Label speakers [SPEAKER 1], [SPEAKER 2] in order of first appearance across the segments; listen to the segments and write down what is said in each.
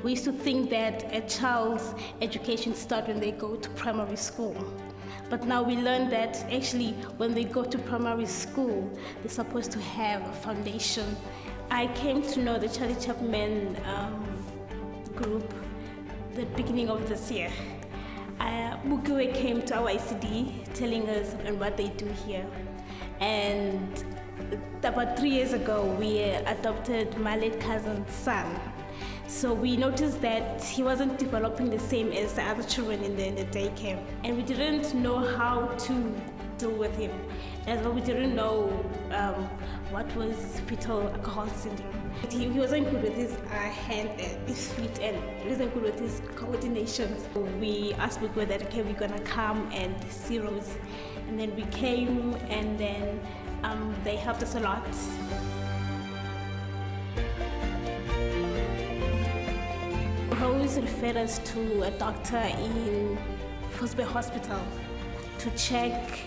[SPEAKER 1] We used to think that a child's education starts when they go to primary school. But now we learn that actually when they go to primary school, they're supposed to have a foundation. I came to know the Chaeli2 group the beginning of this year. Bukiwe came to our ECD telling us what they do here. And about 3 years ago, we adopted my late cousin's son. So we noticed that he wasn't developing the same as the other children in the daycare. And we didn't know how to deal with him. As well, we didn't know what was fetal alcohol syndrome. He wasn't good with his his feet, and he wasn't good with his coordination. So we asked Bukiwe that, okay, we're gonna come and see Rose. And then we came, and then they helped us a lot. Rose referred us to a doctor in Fosbe Hospital to check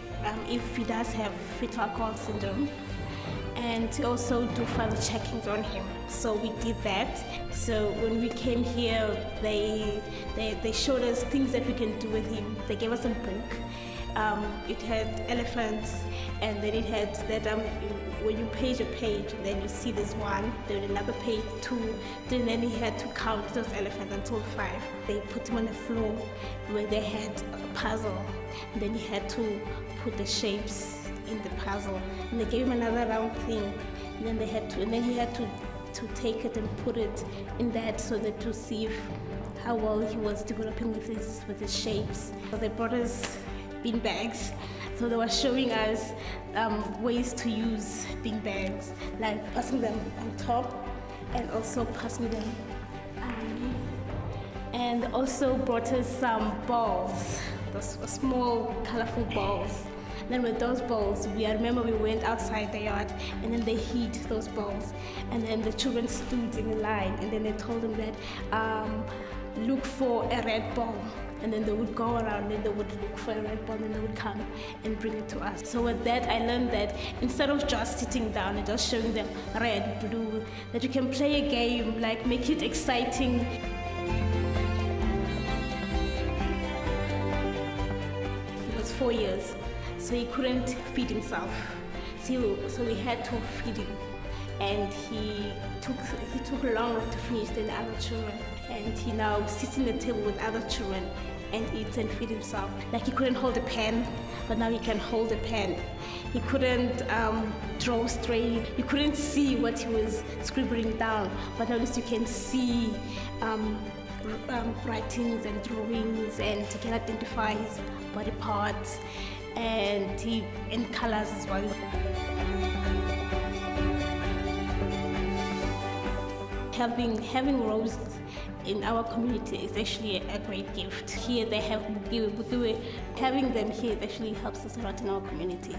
[SPEAKER 1] if he does have fetal alcohol syndrome, and to also do further checkings on him. So we did that. So when we came here, they showed us things that we can do with him. They gave us a book. It had elephants, and then it had that when you page a page, then you see this one, then another page, 2, then he had to count those elephants until 5. They put him on the floor where they had a puzzle. And then he had to put the shapes in the puzzle, and they gave him another round thing. And then he had to take it and put it in that, so that to see how well he was developing with his shapes. So they brought us bean bags. So they were showing us ways to use bean bags, like passing them on top and also passing them underneath. And also brought us some balls, those small, colorful balls. Then with those balls, I remember we went outside the yard, and then they hid those balls. And then the children stood in a line, and then they told them that look for a red ball. And then they would go around and they would look for a red ball, and they would come and bring it to us. So with that, I learned that instead of just sitting down and just showing them red, blue, that you can play a game, like make it exciting. He was 4 years, so he couldn't feed himself. So we had to feed him. And he took longer to finish than the other children. And he now sits in the table with other children and eats and feeds himself. Like, he couldn't hold a pen, but now he can hold a pen. He couldn't draw straight. You couldn't see what he was scribbling down, but now at least you can see writings and drawings, and he can identify his body parts and colors as well. Having Rose in our community is actually a great gift. Here they have Bukiwe. Having them here actually helps us a lot in our community.